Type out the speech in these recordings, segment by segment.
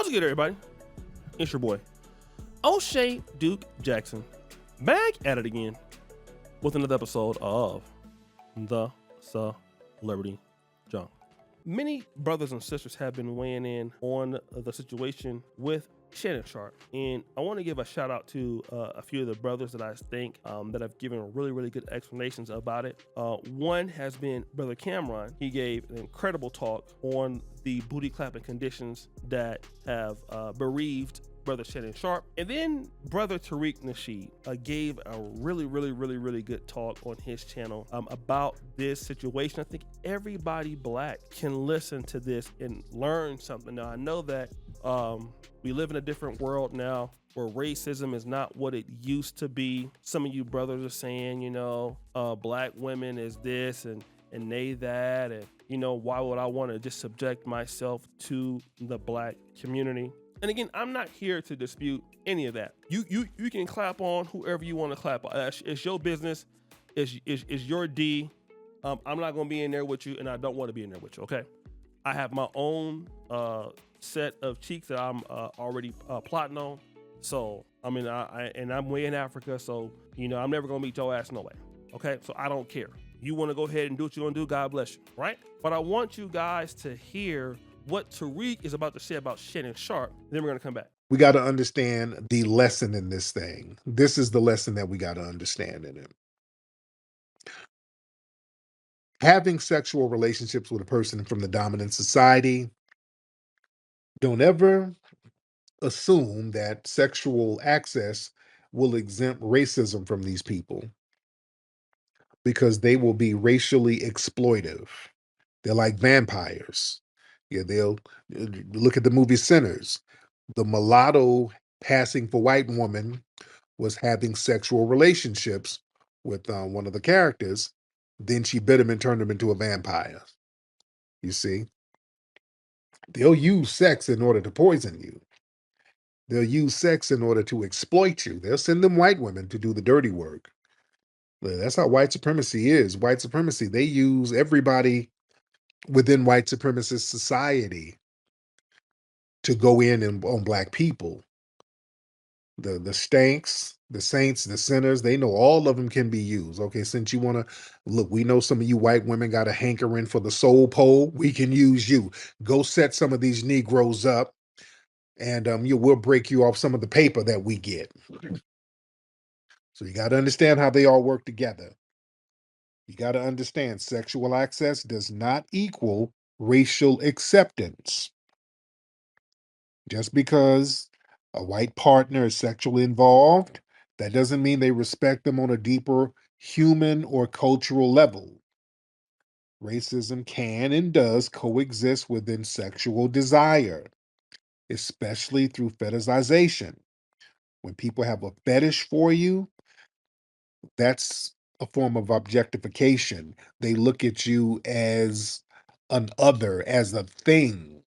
What's good, everybody? It's your boy, O'Shea Duke Jackson, back at it again with another episode of The Celebrity Junk. Many brothers and sisters have been weighing in on the situation with Shannon Sharpe, and I want to give a shout out to a few of the brothers that I think that have given really good explanations about it. One has been Brother Cameron. He gave an incredible talk on the booty clapping conditions that have bereaved Brother Shannon Sharpe. And then Brother Tariq Nasheed gave a really good talk on his channel about this situation. I think everybody black can listen to this and learn something. Now, I know that we live in a different world now where racism is not what it used to be. Some of you brothers are saying, black women is this and they that, and why would I want to just subject myself to the black community? And again, I'm not here to dispute any of that. You can clap on whoever you want to clap on. It's your business. It's your D. I'm not going to be in there with you, and I don't want to be in there with you, okay? I have my own set of cheeks that I'm already plotting on. So, I'm way in Africa, so, I'm never going to meet your ass no way, okay? So I don't care. You want to go ahead and do what you're going to do, God bless you, right? But I want you guys to hear what Tariq is about to say about Shannon Sharpe. Then we're going to come back. We got to understand the lesson in this thing. This is the lesson that we got to understand in it. Having sexual relationships with a person from the dominant society, don't ever assume that sexual access will exempt racism from these people, because they will be racially exploitive. They're like vampires. Yeah, they'll look at the movie Sinners. The mulatto passing for white woman was having sexual relationships with one of the characters. Then she bit him and turned him into a vampire. You see? They'll use sex in order to poison you. They'll use sex in order to exploit you. They'll send them white women to do the dirty work. That's how white supremacy is. White supremacy, they use everybody within white supremacist society to go in and on black people. The stanks, the saints, the sinners, they know all of them can be used. Okay, since you want to look, we know some of you white women got a hankering for the soul pole. We can use you. Go set some of these Negroes up, and we'll break you off some of the paper that we get. So you got to understand how they all work together. You got to understand sexual access does not equal racial acceptance. Just because a white partner is sexually involved, that doesn't mean they respect them on a deeper human or cultural level. Racism can and does coexist within sexual desire, especially through fetishization. When people have a fetish for you, that's a form of objectification. They look at you as an other, as a thing.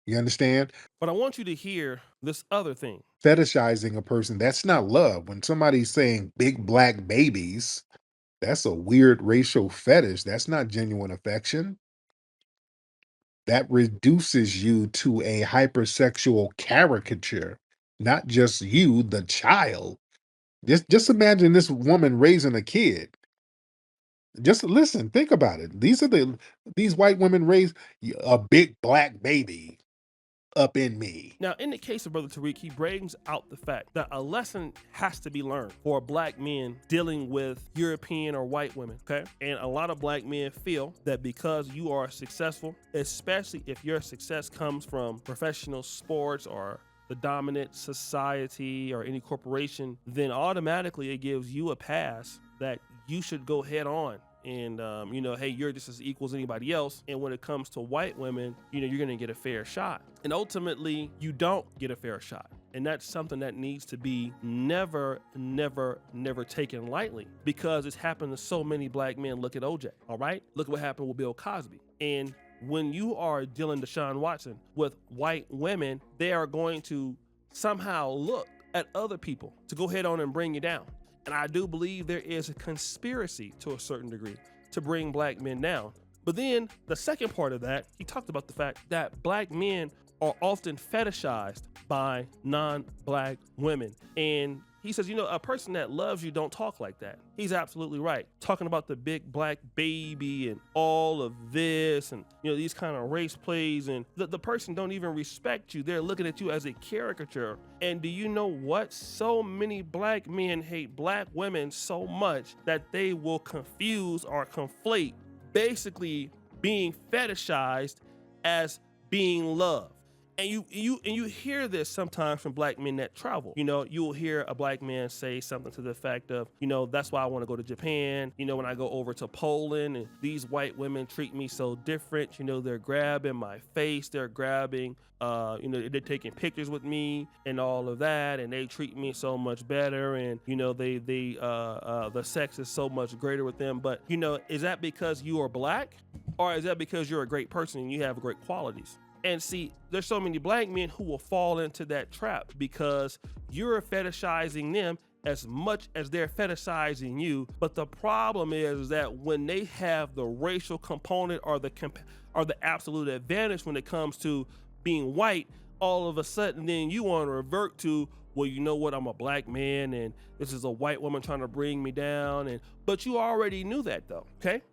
You understand? But I want you to hear this other thing. Fetishizing a person, that's not love. When somebody's saying big black babies, that's a weird racial fetish. That's not genuine affection. That reduces you to a hypersexual caricature, not just you, the child. Just imagine this woman raising a kid. Just listen, think about it. These white women raise a big black baby up in me. Now, in the case of Brother Tariq, he brings out the fact that a lesson has to be learned for black men dealing with European or white women, okay? And a lot of black men feel that because you are successful, especially if your success comes from professional sports or the dominant society or any corporation, then automatically it gives you a pass that you should go head on. And, hey, you're just as equal as anybody else. And when it comes to white women, you're going to get a fair shot. And ultimately, you don't get a fair shot. And that's something that needs to be never taken lightly, because it's happened to so many black men. Look at OJ, all right? Look at what happened with Bill Cosby. And when you are dealing, Deshaun Watson, with white women, they are going to somehow look at other people to go head on and bring you down. And I do believe there is a conspiracy to a certain degree to bring black men down. But then the second part of that, he talked about the fact that black men are often fetishized by non-black women. And he says, a person that loves you don't talk like that. He's absolutely right. Talking about the big black baby and all of this and, these kind of race plays, and the person don't even respect you. They're looking at you as a caricature. And do you know what? So many black men hate black women so much that they will confuse or conflate basically being fetishized as being loved. And you hear this sometimes from black men that travel. You will hear a black man say something to the effect of, that's why I want to go to Japan. When I go over to Poland and these white women treat me so different. They're grabbing my face, they're grabbing, they're taking pictures with me and all of that, and they treat me so much better. And the sex is so much greater with them. But is that because you are black, or is that because you're a great person and you have great qualities? And see, there's so many black men who will fall into that trap because you're fetishizing them as much as they're fetishizing you. But the problem is that when they have the racial component or the absolute advantage when it comes to being white, all of a sudden then you want to revert to, well, you know what, I'm a black man and this is a white woman trying to bring me down. But you already knew that though, okay?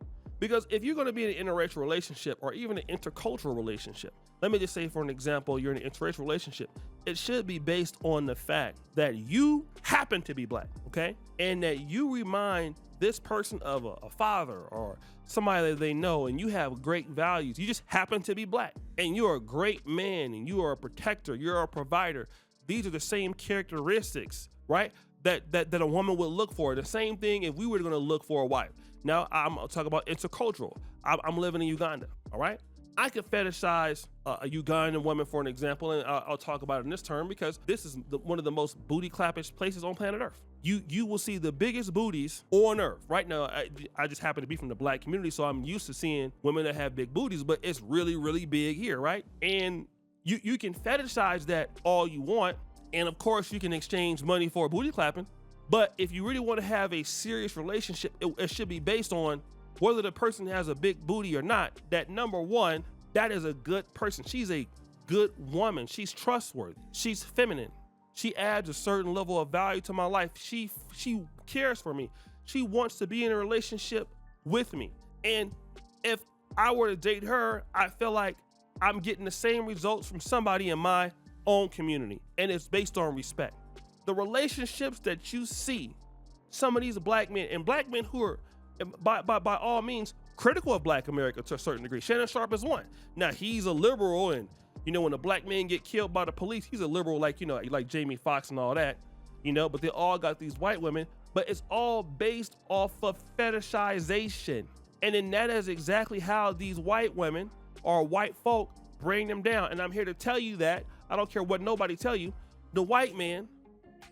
Because if you're going to be in an interracial relationship or even an intercultural relationship, let me just say, for an example, you're in an interracial relationship, it should be based on the fact that you happen to be black, okay? And that you remind this person of a father or somebody that they know, and you have great values. You just happen to be black, and you're a great man, and you are a protector, you're a provider. These are the same characteristics, right, that a woman would look for. The same thing if we were going to look for a wife. Now, I'm talking about intercultural. I'm living in Uganda, all right? I could fetishize a Ugandan woman, for an example, and I'll talk about it in this term because this is one of the most booty clappish places on planet Earth. You will see the biggest booties on Earth. Right now, I just happen to be from the black community, so I'm used to seeing women that have big booties, but it's really, really big here, right? And you can fetishize that all you want, and of course, you can exchange money for booty clapping, but if you really want to have a serious relationship, it should be based on whether the person has a big booty or not. That number one, that is a good person. She's a good woman. She's trustworthy. She's feminine. She adds a certain level of value to my life. She cares for me. She wants to be in a relationship with me. And if I were to date her, I feel like I'm getting the same results from somebody in my own community. And it's based on respect. The relationships that you see, some of these black men who are by all means critical of black America to a certain degree. Shannon Sharpe is one. Now he's a liberal, and when a black man get killed by the police, he's a liberal like Jamie Foxx and all that, but they all got these white women, but it's all based off of fetishization. And then that is exactly how these white women or white folk bring them down. And I'm here to tell you that I don't care what nobody tell you, the white man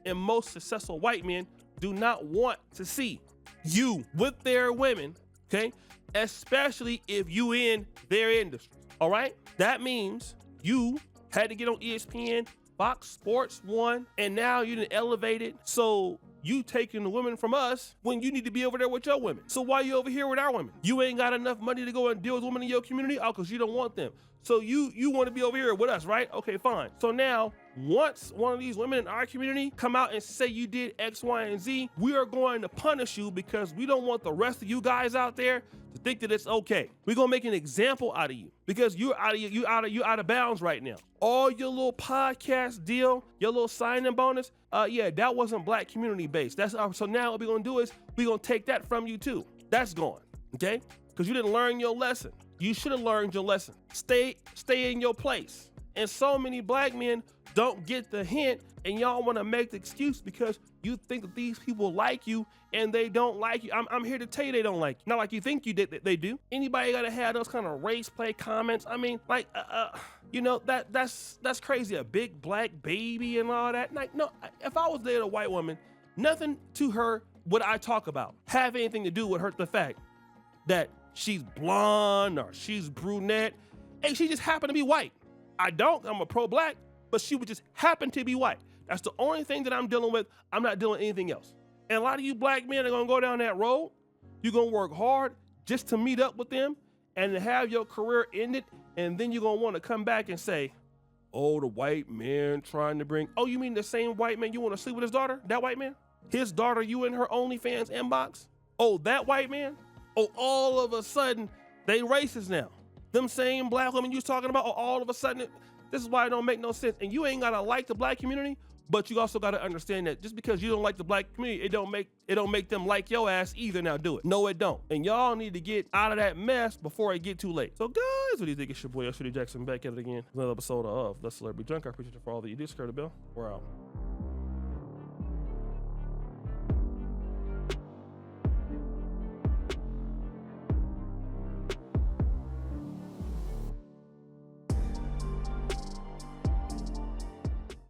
and most successful white men do not want to see you with their women, okay? Especially if you in their industry, all right? That means you had to get on ESPN, Fox Sports 1, and now you're elevated. So you taking the women from us when you need to be over there with your women. So why you over here with our women? You ain't got enough money to go and deal with women in your community? Oh, because you don't want them. So you want to be over here with us, right? Okay, fine. So now, once one of these women in our community come out and say you did X, Y, and Z, we are going to punish you because we don't want the rest of you guys out there to think that it's okay. We're gonna make an example out of you because you're out of bounds right now. All your little podcast deal, your little signing bonus, that wasn't black community based. So now what we're gonna do is we're gonna take that from you too. That's gone, okay? Because you didn't learn your lesson. You should have learned your lesson. Stay in your place. And so many black men don't get the hint, and y'all want to make the excuse because you think that these people like you and they don't like you. I'm here to tell you they don't like you. Not like you think they do. Anybody got to have those kind of race play comments? I mean, like, that's crazy. A big black baby and all that. Like, no, if I was dating a white woman, nothing to her would I talk about have anything to do with her. The fact that she's blonde or she's brunette. Hey, she just happened to be white. I'm a pro-black, but she would just happen to be white. That's the only thing that I'm dealing with. I'm not dealing with anything else. And a lot of you black men are gonna go down that road. You're gonna work hard just to meet up with them. and to have your career ended, and then you're gonna want to come back and say, oh, the white man trying to bring, oh, you mean the same white man you want to sleep with his daughter? That white man? His daughter, you in her OnlyFans inbox? Oh, that white man? Oh, all of a sudden, they racist now. Them same black women you was talking about, oh, all of a sudden, this is why it don't make no sense. And you ain't gotta like the black community, but you also gotta understand that just because you don't like the black community, it don't make them like your ass either. Now do it. No, it don't. And y'all need to get out of that mess before it get too late. So guys, what do you think? It's your boy, Shannon Jackson, back at it again. Another episode of The Celebrity Junk. I appreciate you for all that you do. Scare the bell. We're out.